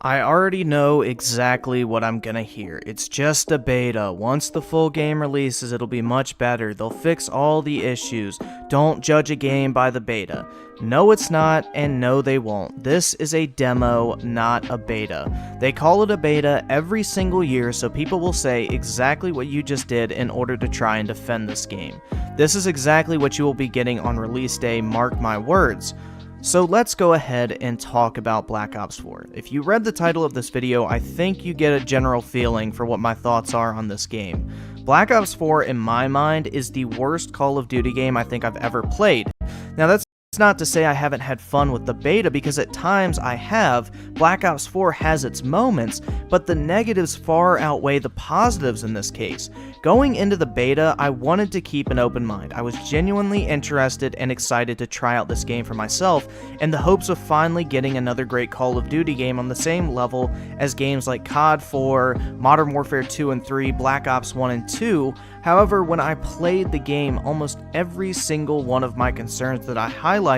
I already know exactly what I'm gonna hear. It's just a beta. Once the full game releases, it'll be much better. They'll fix all the issues. Don't judge a game by the beta. No, it's not, and no, they won't. This is a demo, not a beta. They call it a beta every single year, so people will say exactly what you just did in order to try and defend this game. This is exactly what you will be getting on release day, mark my words. So let's go ahead and talk about Black Ops 4. If you read the title of this video, I think you get a general feeling for what my thoughts are on this game. Black Ops 4, in my mind, is the worst Call of Duty game I think I've ever played. Now that's not to say I haven't had fun with the beta, because at times I have. Black Ops 4 has its moments, but the negatives far outweigh the positives in this case. Going into the beta, I wanted to keep an open mind. I was genuinely interested and excited to try out this game for myself, in the hopes of finally getting another great Call of Duty game on the same level as games like COD 4, Modern Warfare 2 and 3, Black Ops 1 and 2. However, when I played the game, almost every single one of my concerns that I highlighted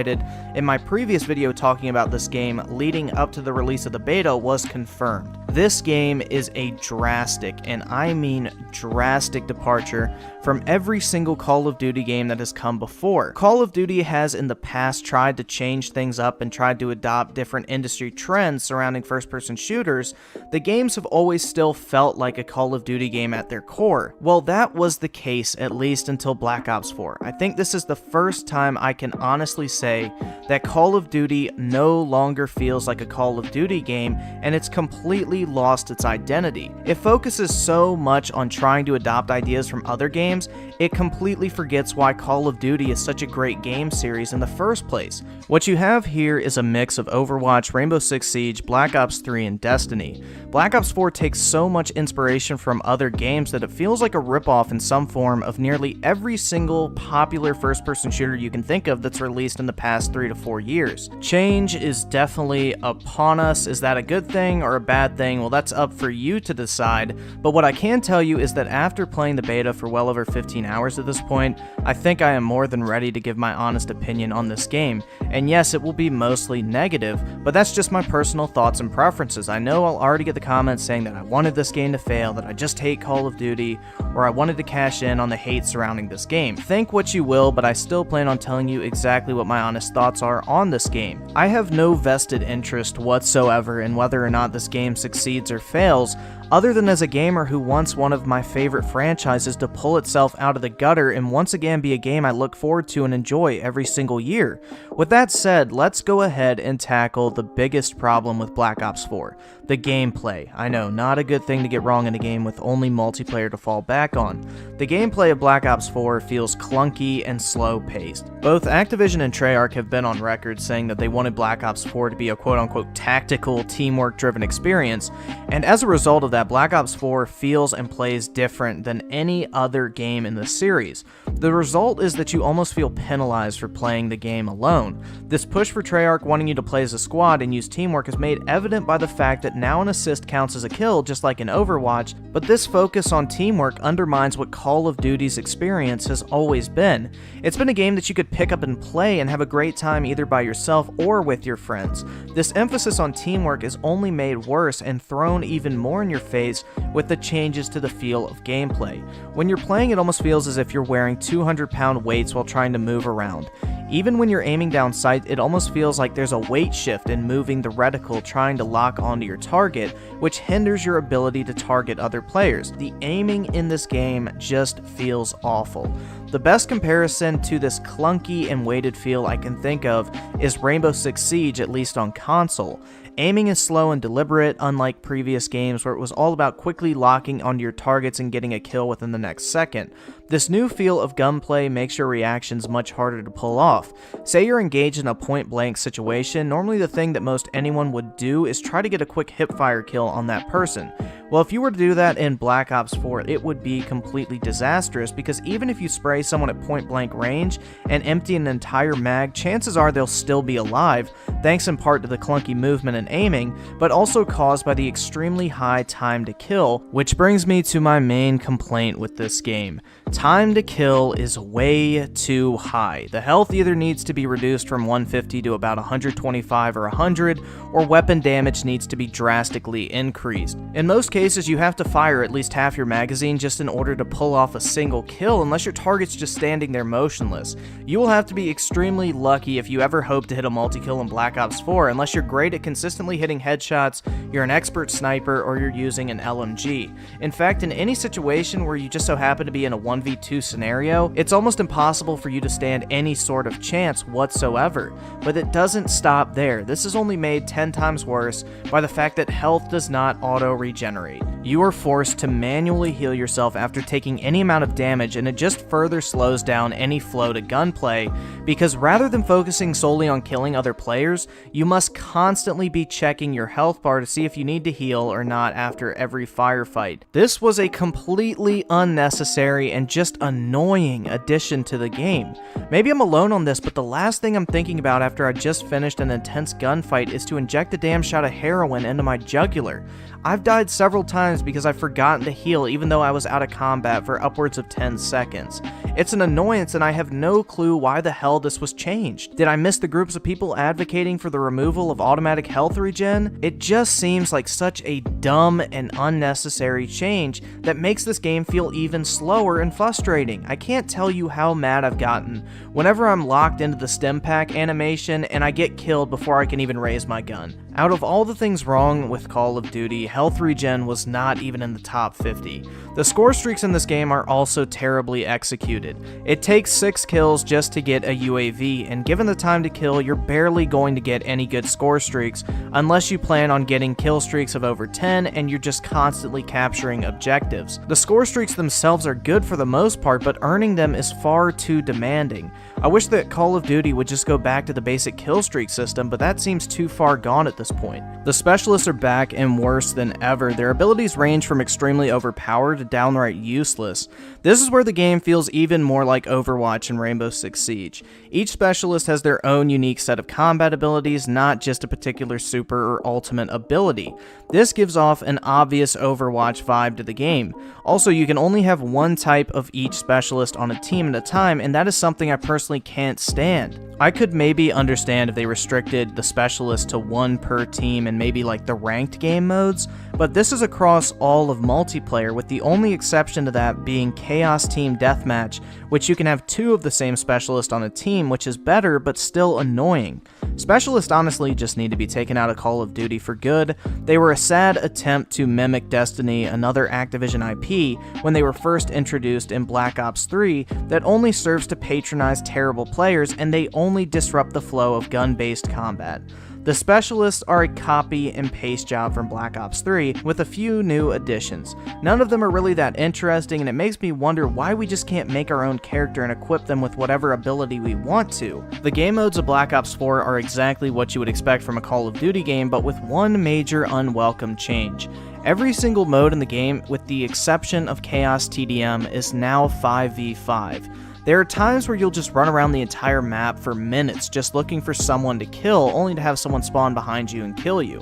in my previous video talking about this game leading up to the release of the beta was confirmed. This game is a drastic, and I mean drastic, departure from every single Call of Duty game that has come before. Call of Duty has in the past tried to change things up and tried to adopt different industry trends surrounding first-person shooters. The games have always still felt like a Call of Duty game at their core. Well, that was the case at least until Black Ops 4. I think this is the first time I can honestly say that Call of Duty no longer feels like a Call of Duty game, and it's completely lost its identity. It focuses so much on trying to adopt ideas from other games, it completely forgets why Call of Duty is such a great game series in the first place. What you have here is a mix of Overwatch, Rainbow Six Siege, Black Ops 3, and Destiny. Black Ops 4 takes so much inspiration from other games that it feels like a ripoff in some form of nearly every single popular first-person shooter you can think of that's released in the past 3 to 4 years. Change is definitely upon us. Is that a good thing or a bad thing? Well, that's up for you to decide, but what I can tell you is that after playing the beta for well over 15 hours at this point, I think I am more than ready to give my honest opinion on this game. And yes, it will be mostly negative, but that's just my personal thoughts and preferences. I know I'll already get the comments saying that I wanted this game to fail, that I just hate Call of Duty, or I wanted to cash in on the hate surrounding this game. Think what you will, but I still plan on telling you exactly what my honest thoughts are on this game. I have no vested interest whatsoever in whether or not this game succeeds or fails, other than as a gamer who wants one of my favorite franchises to pull itself out of the gutter and once again be a game I look forward to and enjoy every single year. With that said, let's go ahead and tackle the biggest problem with Black Ops 4, the gameplay. I know, not a good thing to get wrong in a game with only multiplayer to fall back on. The gameplay of Black Ops 4 feels clunky and slow-paced. Both Activision and Treyarch have been on record saying that they wanted Black Ops 4 to be a quote-unquote tactical, teamwork-driven experience, and as a result of that, Black Ops 4 feels and plays different than any other game in the series. The result is that you almost feel penalized for playing the game alone. This push for Treyarch wanting you to play as a squad and use teamwork is made evident by the fact that now an assist counts as a kill just like in Overwatch, but this focus on teamwork undermines what Call of Duty's experience has always been. It's been a game that you could pick up and play and have a great time either by yourself or with your friends. This emphasis on teamwork is only made worse and thrown even more in your face with the changes to the feel of gameplay. When you're playing, it almost feels as if you're wearing 200-pound weights while trying to move around. Even when you're aiming down sight, it almost feels like there's a weight shift in moving the reticle trying to lock onto your target, which hinders your ability to target other players. The aiming in this game just feels awful. The best comparison to this clunky and weighted feel I can think of is Rainbow Six Siege, at least on console. Aiming is slow and deliberate, unlike previous games where it was all about quickly locking onto your targets and getting a kill within the next second. This new feel of gunplay makes your reactions much harder to pull off. Say you're engaged in a point-blank situation, normally the thing that most anyone would do is try to get a quick hipfire kill on that person. Well, if you were to do that in Black Ops 4, it would be completely disastrous, because even if you spray someone at point blank range and empty an entire mag, chances are they'll still be alive, thanks in part to the clunky movement and aiming, but also caused by the extremely high time to kill, which brings me to my main complaint with this game. Time to kill is way too high. The health either needs to be reduced from 150 to about 125 or 100, or weapon damage needs to be drastically increased. In most cases, you have to fire at least half your magazine just in order to pull off a single kill, unless your target's just standing there motionless. You will have to be extremely lucky if you ever hope to hit a multi-kill in Black Ops 4, unless you're great at consistently hitting headshots, you're an expert sniper, or you're using an LMG. In fact, in any situation where you just so happen to be in a 1v2 scenario, it's almost impossible for you to stand any sort of chance whatsoever. But it doesn't stop there. This is only made 10 times worse by the fact that health does not auto-regenerate. You are forced to manually heal yourself after taking any amount of damage, and it just further slows down any flow to gunplay, because rather than focusing solely on killing other players, you must constantly be checking your health bar to see if you need to heal or not after every firefight. This was a completely unnecessary and just annoying addition to the game. Maybe I'm alone on this, but the last thing I'm thinking about after I just finished an intense gunfight is to inject a damn shot of heroin into my jugular. I've died several times because I've forgotten to heal even though I was out of combat for upwards of 10 seconds. It's an annoyance, and I have no clue why the hell this was changed. Did I miss the groups of people advocating for the removal of automatic health regen? It just seems like such a dumb and unnecessary change that makes this game feel even slower and frustrating. I can't tell you how mad I've gotten whenever I'm locked into the stim pack animation and I get killed before I can even raise my gun. Out of all the things wrong with Call of Duty, health regen was not even in the top 50. The score streaks in this game are also terribly executed. It takes 6 kills just to get a UAV, and given the time to kill, you're barely going to get any good score streaks unless you plan on getting kill streaks of over 10 and you're just constantly capturing objectives. The score streaks themselves are good for the most part, but earning them is far too demanding. I wish that Call of Duty would just go back to the basic kill streak system, but that seems too far gone at this point. The specialists are back and worse than ever. Their abilities range from extremely overpowered to downright useless. This is where the game feels even more like Overwatch and Rainbow Six Siege. Each specialist has their own unique set of combat abilities, not just a particular super or ultimate ability. This gives off an obvious Overwatch vibe to the game. Also, you can only have one type of each specialist on a team at a time, and that is something I personally can't stand. I could maybe understand if they restricted the specialist to one per team and maybe like the ranked game modes, but this is across all of multiplayer, with the only exception to that being Chaos Team Deathmatch, which you can have 2 of the same specialist on a team, which is better but still annoying. Specialists honestly just need to be taken out of Call of Duty for good. They were a sad attempt to mimic Destiny, another Activision IP, when they were first introduced in Black Ops 3 that only serves to patronize terrible players, and they only disrupt the flow of gun-based combat. The specialists are a copy and paste job from Black Ops 3 with a few new additions. None of them are really that interesting, and it makes me wonder why we just can't make our own character and equip them with whatever ability we want to. The game modes of Black Ops 4 are exactly what you would expect from a Call of Duty game, but with one major unwelcome change. Every single mode in the game, with the exception of Chaos TDM, is now 5v5. There are times where you'll just run around the entire map for minutes just looking for someone to kill, only to have someone spawn behind you and kill you.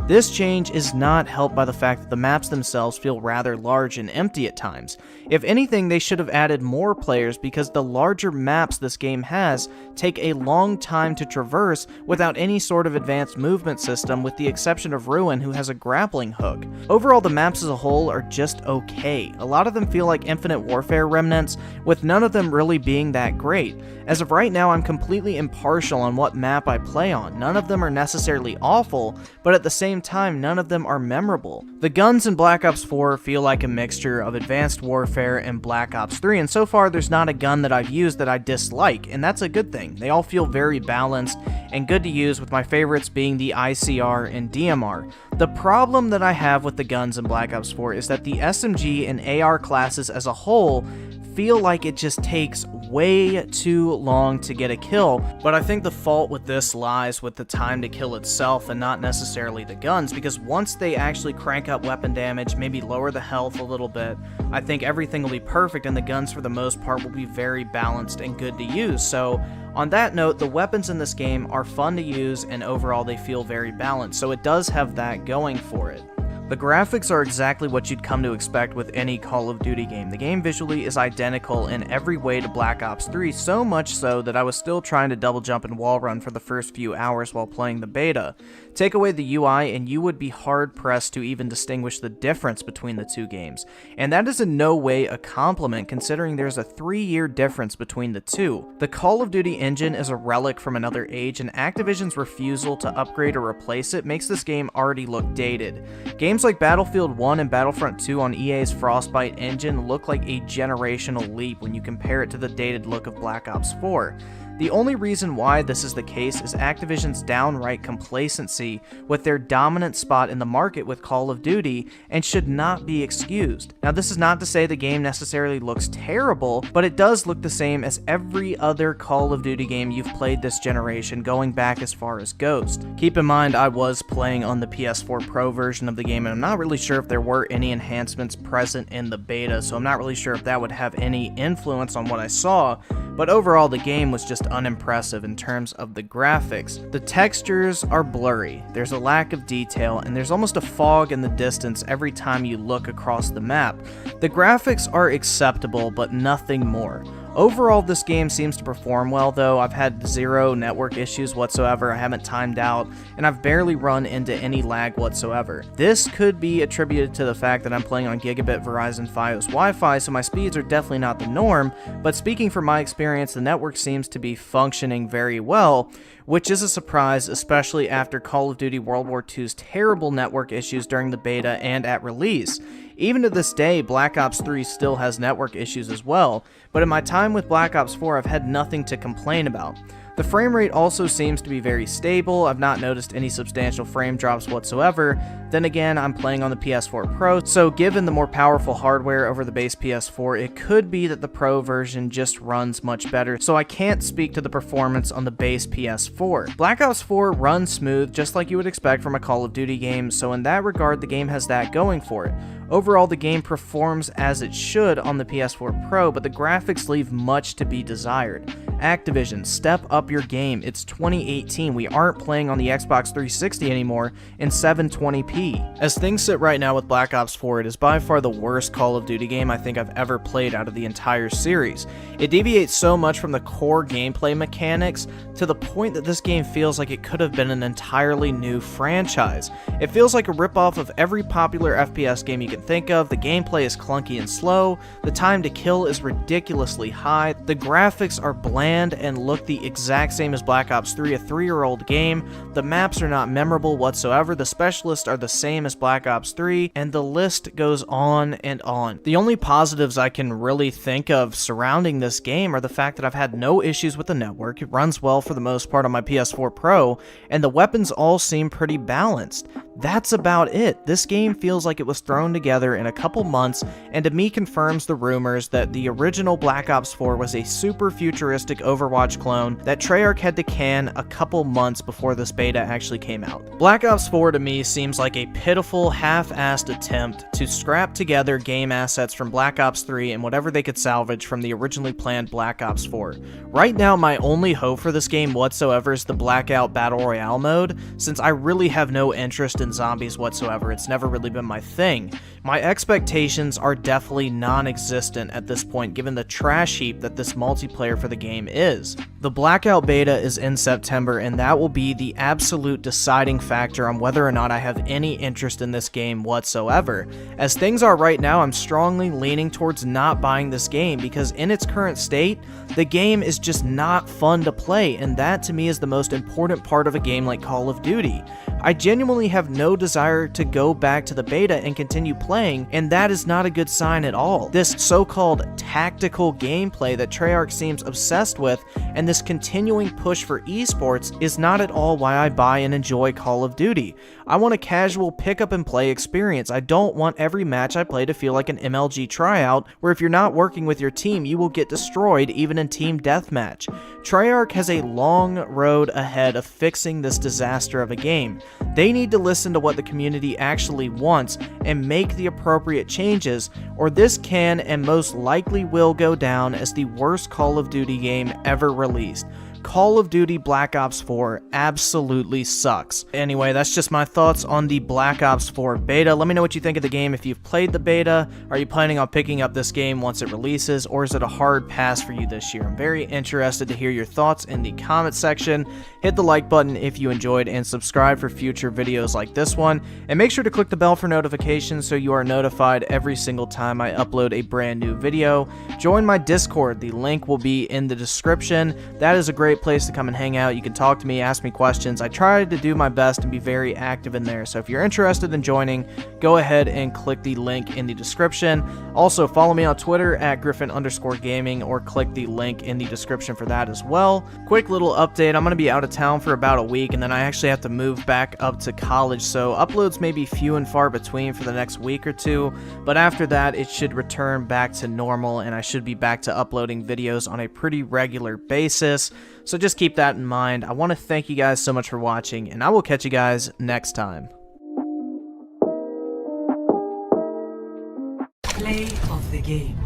This change is not helped by the fact that the maps themselves feel rather large and empty at times. If anything, they should have added more players, because the larger maps this game has take a long time to traverse without any sort of advanced movement system, with the exception of Ruin, who has a grappling hook. Overall, the maps as a whole are just okay. A lot of them feel like Infinite Warfare remnants, with none of them really being that great. As of right now, I'm completely impartial on what map I play on. None of them are necessarily awful, but at the same time, none of them are memorable. The guns in Black Ops 4 feel like a mixture of Advanced Warfare and Black Ops 3, and so far there's not a gun that I've used that I dislike, and that's a good thing. They all feel very balanced and good to use, with my favorites being the ICR and DMR. The problem that I have with the guns in Black Ops 4 is that the SMG and AR classes as a whole feel like it just takes way too long to get a kill, but I think the fault with this lies with the time to kill itself and not necessarily the guns, because once they actually crank up weapon damage, maybe lower the health a little bit, I think everything will be perfect and the guns for the most part will be very balanced and good to use. So on that note, the weapons in this game are fun to use and overall they feel very balanced, so it does have that going for it. The graphics are exactly what you'd come to expect with any Call of Duty game. The game visually is identical in every way to Black Ops 3, so much so that I was still trying to double jump and wall run for the first few hours while playing the beta. Take away the UI and you would be hard pressed to even distinguish the difference between the two games. And that is in no way a compliment considering there's a 3-year difference between the two. The Call of Duty engine is a relic from another age, and Activision's refusal to upgrade or replace it makes this game already look dated. Games like Battlefield 1 and Battlefront 2 on EA's Frostbite engine look like a generational leap when you compare it to the dated look of Black Ops 4. The only reason why this is the case is Activision's downright complacency with their dominant spot in the market with Call of Duty and should not be excused. Now, this is not to say the game necessarily looks terrible, but it does look the same as every other Call of Duty game you've played this generation, going back as far as Ghost. Keep in mind, I was playing on the PS4 Pro version of the game, and I'm not really sure if there were any enhancements present in the beta, so I'm not really sure if that would have any influence on what I saw, but overall the game was just unimpressive in terms of the graphics. The textures are blurry, there's a lack of detail, and there's almost a fog in the distance every time you look across the map. The graphics are acceptable, but nothing more. Overall, this game seems to perform well though. I've had zero network issues whatsoever, I haven't timed out, and I've barely run into any lag whatsoever. This could be attributed to the fact that I'm playing on gigabit Verizon Fios Wi-Fi, so my speeds are definitely not the norm, but speaking from my experience, the network seems to be functioning very well, which is a surprise, especially after Call of Duty World War II's terrible network issues during the beta and at release. Even to this day, Black Ops 3 still has network issues as well, but in my time with Black Ops 4, I've had nothing to complain about. The frame rate also seems to be very stable. I've not noticed any substantial frame drops whatsoever. Then again, I'm playing on the PS4 Pro, so given the more powerful hardware over the base PS4, it could be that the Pro version just runs much better, so I can't speak to the performance on the base PS4. Black Ops 4 runs smooth, just like you would expect from a Call of Duty game, so in that regard, the game has that going for it. Overall, the game performs as it should on the PS4 Pro, but the graphics leave much to be desired. Activision, step up your game. It's 2018. We aren't playing on the Xbox 360 anymore in 720p. As things sit right now with Black Ops 4, it is by far the worst Call of Duty game I think I've ever played out of the entire series. It deviates so much from the core gameplay mechanics to the point that this game feels like it could have been an entirely new franchise. It feels like a ripoff of every popular FPS game you can think of. The gameplay is clunky and slow, the time to kill is ridiculously high, the graphics are bland and look the exact same as Black Ops 3, a 3-year-old game, the maps are not memorable whatsoever, the specialists are the same as Black Ops 3, and the list goes on and on. The only positives I can really think of surrounding this game are the fact that I've had no issues with the network, it runs well for the most part on my PS4 Pro, and the weapons all seem pretty balanced. That's about it. This game feels like it was thrown together in a couple months, and to me confirms the rumors that the original Black Ops 4 was a super futuristic Overwatch clone that Treyarch had to can a couple months before this beta actually came out. Black Ops 4 to me seems like a pitiful, half-assed attempt to scrap together game assets from Black Ops 3 and whatever they could salvage from the originally planned Black Ops 4. Right now, my only hope for this game whatsoever is the Blackout Battle Royale mode, since I really have no interest in zombies whatsoever. It's never really been my thing. My expectations are definitely non-existent at this point, given the trash heap that this multiplayer for the game is. The Blackout beta is in September, and that will be the absolute deciding factor on whether or not I have any interest in this game whatsoever. As things are right now, I'm strongly leaning towards not buying this game because in its current state, the game is just not fun to play, and that to me is the most important part of a game like Call of Duty. I genuinely have no desire to go back to the beta and continue playing, and that is not a good sign at all. This so-called tactical gameplay that Treyarch seems obsessed with, and this continuing push for esports is not at all why I buy and enjoy Call of Duty. I want a casual pick up and play experience. I don't want every match I play to feel like an MLG tryout, where if you're not working with your team, you will get destroyed even in team deathmatch. Treyarch has a long road ahead of fixing this disaster of a game. They need to listen to what the community actually wants and make the appropriate changes, or this can and most likely will go down as the worst Call of Duty game ever released. Call of Duty Black Ops 4 absolutely sucks. Anyway, that's just my thoughts on the Black Ops 4 beta. Let me know what you think of the game if you've played the beta. Are you planning on picking up this game once it releases, or is it a hard pass for you this year? I'm very interested to hear your thoughts in the comment section. Hit the like button if you enjoyed, and subscribe for future videos like this one. And make sure to click the bell for notifications so you are notified every single time I upload a brand new video. Join my Discord. The link will be in the description. That is a great place to come and hang out. You can talk to me, ask me questions. I try to do my best and be very active in there. So if you're interested in joining, go ahead and click the link in the description. Also, follow me on Twitter at Griffin_gaming, or click the link in the description for that as well. Quick little update. I'm going to be out of town for about a week, and then I actually have to move back up to college. So uploads may be few and far between for the next week or two, but after that, it should return back to normal, and I should be back to uploading videos on a pretty regular basis. So just keep that in mind. I want to thank you guys so much for watching, and I will catch you guys next time. Play of the game.